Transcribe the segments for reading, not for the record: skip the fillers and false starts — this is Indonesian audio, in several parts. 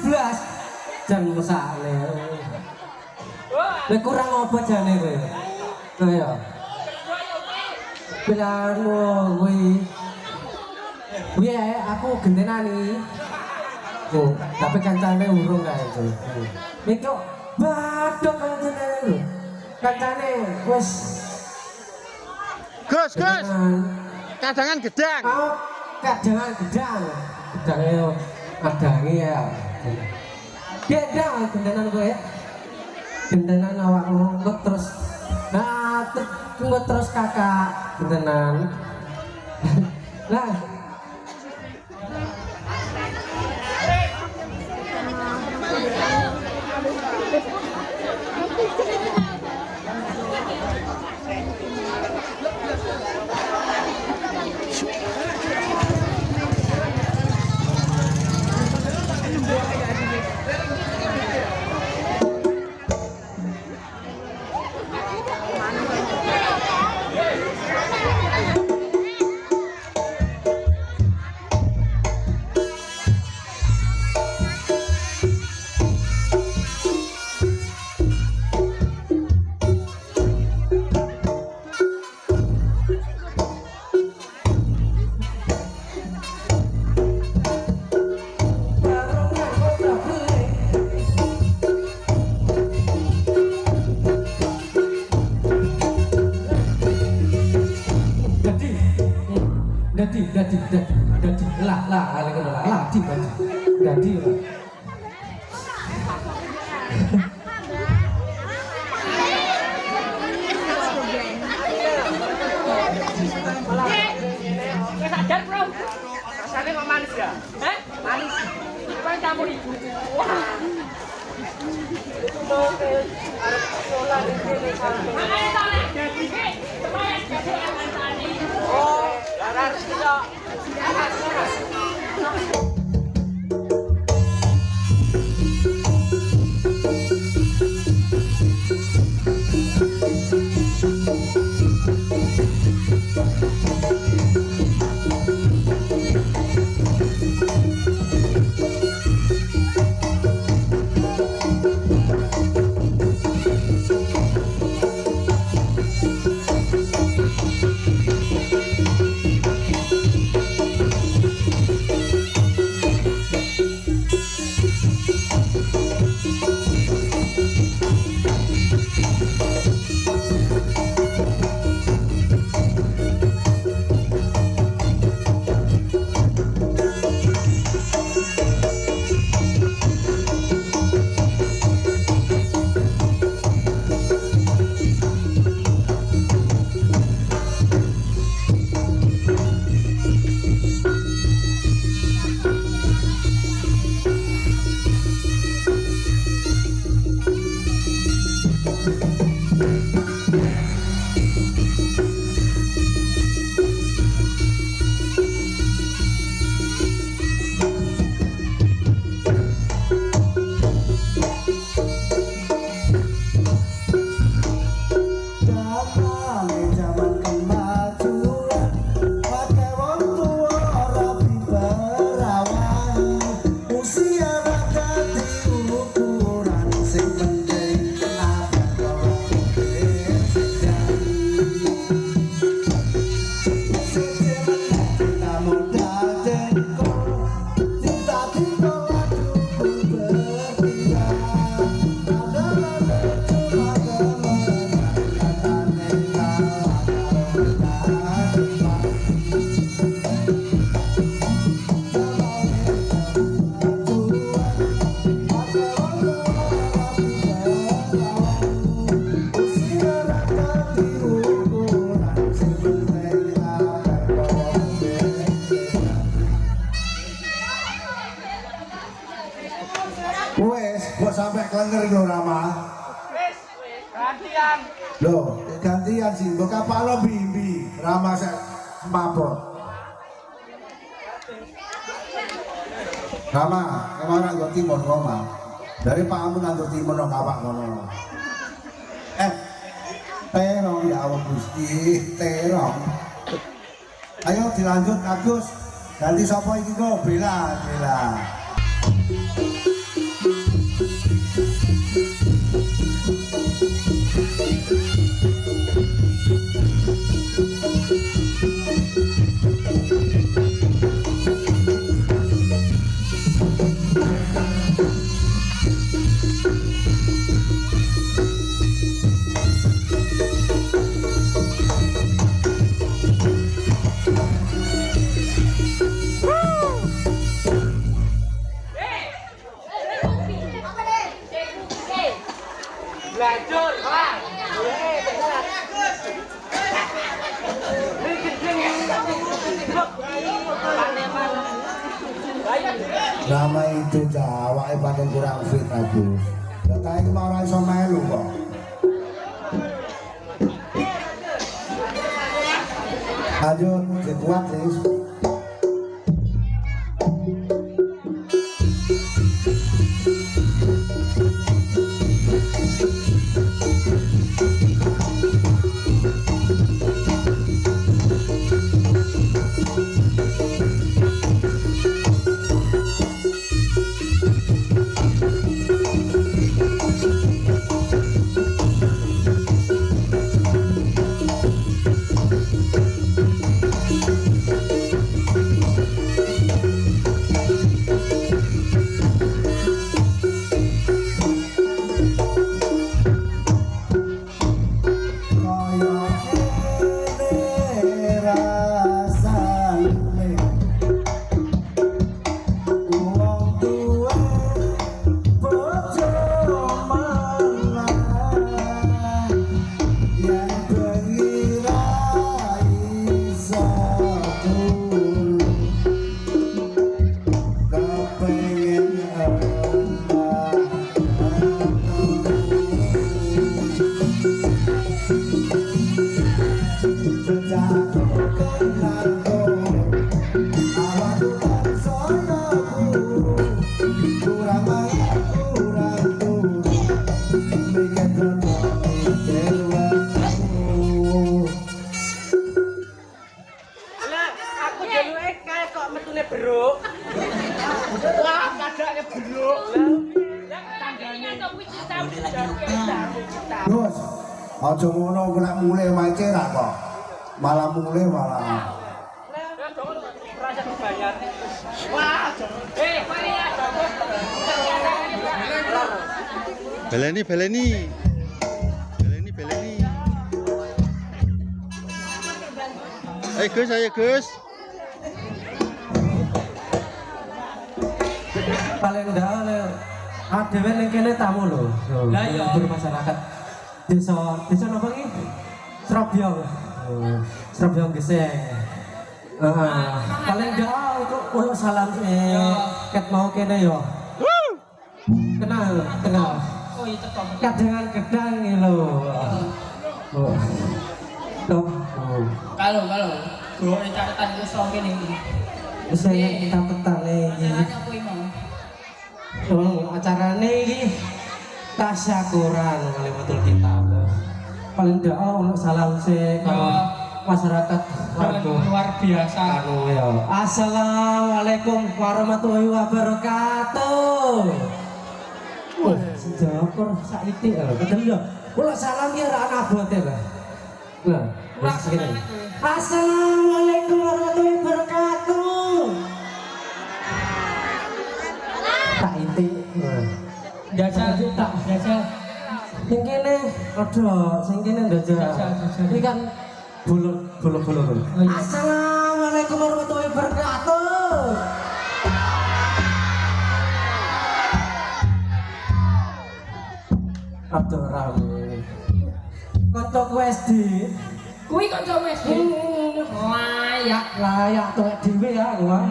blas. Jan mesakne. Lek kurang apa jane kowe? Kowe ya. Bilangmu kuwi. Kuwi aku gentenani. Oh, tapi kancane urung kae itu. Nek kok badok kancane lho. Kancane wis Gus. Kadangan gedang. Oh, kadangan gedang. Gedange adange ya. Gedang gentenan kowe. Gentenan awakmu kok terus. Nah, terus kakak gentenan. Lah Dadi lah dadi sadar bro rasanya kok manis ya? Manis coba campur ibu wah oh harus kita sampai klenger lho Rama. Wis, gantian. Loh, gantian sih. Mbok kapakno bibi. Rama sek mabot. Rama, kemarin nggo timur Roma. Dari pakmu nandur timur nang kapak kono. Terong ya Allah Gusti, terong. Ayo dilanjut Agus. Ganti sapa iki kok? Bela. Lanjut, Pak. Nama itu Jawa paling kurang fit aku. Data ini mau orang iso melu kok. Lanjut, dikuat nih. Gus, aja ngono kena mulai mace ra kok. Malah mulai malah. Beleni, beleni. Beleni, beleni. Ayo Gus, ayo Gus. Paling ndak adewe ning kene tamu lho. Lah iya bermasyarakat desa napa iki? Srabyong. Srabyong Geseng. Paling ndak itu ulo salam ket mau kene yo. Kenal. Oh iya teko. Kadangan gedang iki lho. Tuh. Kalau gue catatan itu soal kene iki. Wis kita petane iki. Apa mau? Acarane iki tasyakuran kalimatul kitab. Paling ndak ono salam se karo masyarakat warga Luar biasa. anu ya. Assalamualaikum warahmatullahi wabarakatuh. Wah, sejapur saiki betul ya. Kula salam ya ra ana abote lah. Nah, wis segini. Assalamualaikum warahmatullahi wabarakatuh. Tak inti. Jajal. Sing kene ada, sing kene ndajal. Iki kan buluk. Assalamualaikum warahmatullahi wabarakatuh. Aduh rame. Kancaku SD. Kuwi kancamu SD. Layak tuh dhewe ya gua.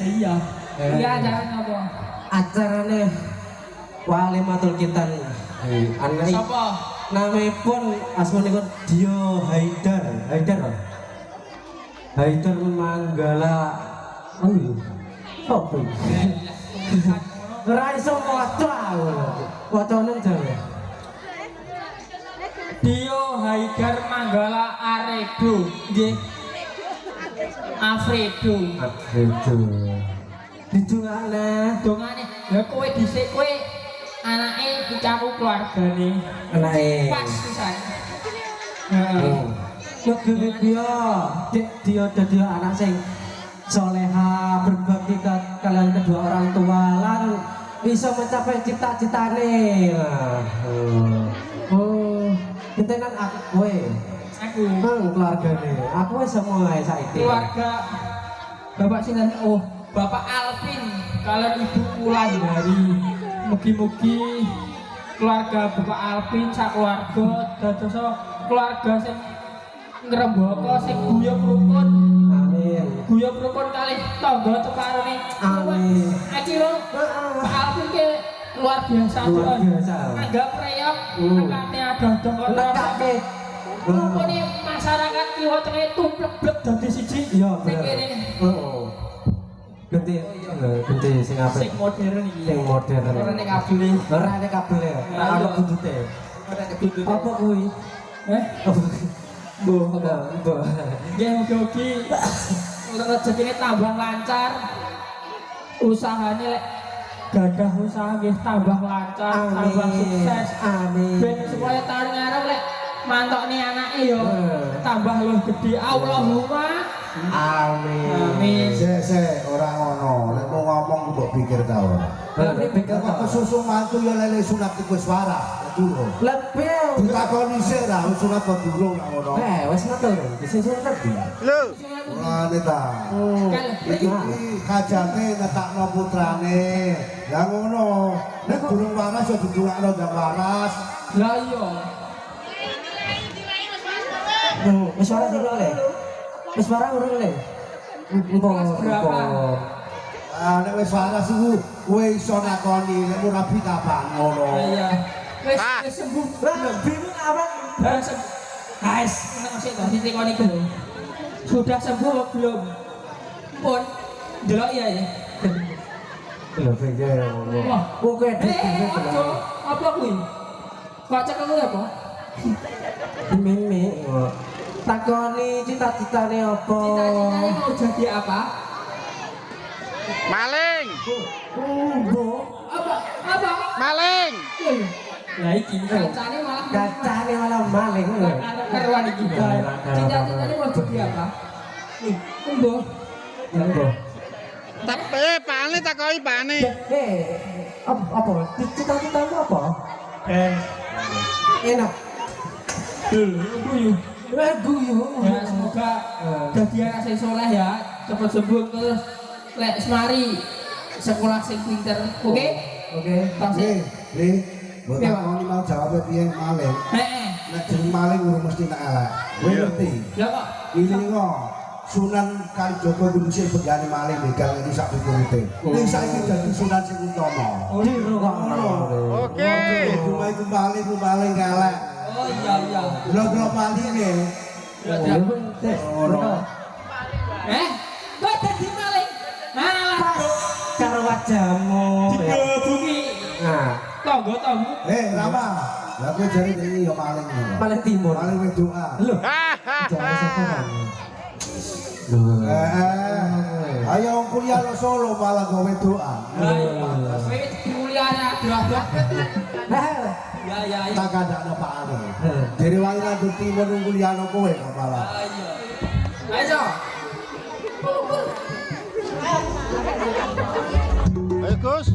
Iya. Iya jangan apa. Acarane Walimatul Kitan. Anak Sapa? Namipun asmanipun Dio Haidar. Haidar Manggala. Oh iya. Sopo iki? Ora iso maca. Wacane jare. Dio Haidar Manggala Aredo. Nggih. Alfredo. Didongakne. Dongane, ya kowe dhisik kowe anake picaku keluargane. Anake. Pas pisan. Heeh. Mugi dia, Dik dia dadi anak sing soleha berbakti ke kalian kedua orang tua lan bisa mencapai cita-citane. Gentenan aku kowe. Aku Keluargane. Aku wis semua saiki. keluarga Bapak sinten? Oh, Bapak Alvin kalian Ibu Wulandari. Mugi-mugi keluarga Bapak Alvin sak keluarga dados keluarga sing ngrembaka sing guyub rukun. Amin. Guyub rukun kalih tangga ceparane. Amin. Akira Pak Alvin ke luar biasa. Luar biasa. Anggap reyok, angkatne adoh-adoh kok Lekake. rupane masyarakat kiwa tengah tumplek-blek dadi siji. Iya, Sing bener. kene Ganti sing apik. sing modern iki. Sing modern. Ora nek kabel. Ora ada kabel ya. Ora ada buntute. Ora nek buntut. Apa kuwi? Mbah apa? Mbah. Nggih mugi-mugi rezekine tambah lancar. Usahane lek gadah usaha nggih tambah lancar, tambah sukses. Amin. Ben supaya tahun ngarep lek mantokne anake yo tambah luwih gedhe. Allahumma Amin. amin. Se ora ngono. Nek mau ngomong mbok pikir ta ora. Pikir Nek kesusu mantu ya lele sunat iku wis wara. Durung. Lebih. Ditakoni sik ra sunat kok durung nak ngono. Wis matur. Bisa sunat di. Lho, Ora ta. Iki kajane netakno putrane. Lah ngono. Nek durung waras ya didungakno ndang waras. Lah iya. Wis ora durung le. Wis ora urung le. Berapa? Ah nek wis waras iku kowe iso nakoni nek ora bi kapan ngono. Iya. Wis sembuh. Lah bingung apa? Wis sembuh. Guys, masih to titik kon iku. Sudah sembuh apa belum? Pun delok ya ya. Lho pikir. Wah, Oke, ojo. Apa kuwi? Kok cekel kuwi apa? Mimi. Takoni cita-citane apa? Cita-citanya mau jadi apa? maling. Apa? Apa? Maling. Lah iki kancane malah Kacane malah maling. keruan iki. Cita-citanya mau jadi apa? Embo. Tapi pane takoki pane. Apa? Cita-citamu apa? Enak. Guyu. Guyu. Ya semoga jadi anak sing soleh ya, cepet sembuh terus lek semari sekolah sing pinter. Oke? Oke. Pasti. Nih, mbok takoni mau jawab piye maling. Heeh. Nek jeneng maling ora mesti nek elek. Kowe ngerti? Ya kok. Ilingo Sunan Kalijaga dhisik begane maling begal iki sak piturute. Ning saiki dadi sunan sing utama. Oke. Cuma iku maling elek. Oh iya iya. Delok malinge. Ora. Kok dadi maling? Alah, Karo wajahmu. digebuki. Nah, Tonggo-tonggo. Rama. Lah kowe jare iki ya maling ngono. paling timur. Maling wedoa. Lho, jangan sapa Lho. Ayo kuliah lo Solo malah gawe wedoan. Lah iya. Kowe kuliahnya aduh-aduh. Ya ya ya. Tak kandakno Pak Ale. Dene wae nang timur kuliah lo kowe kok malah. Ayo. Ayo Gus.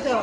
itu.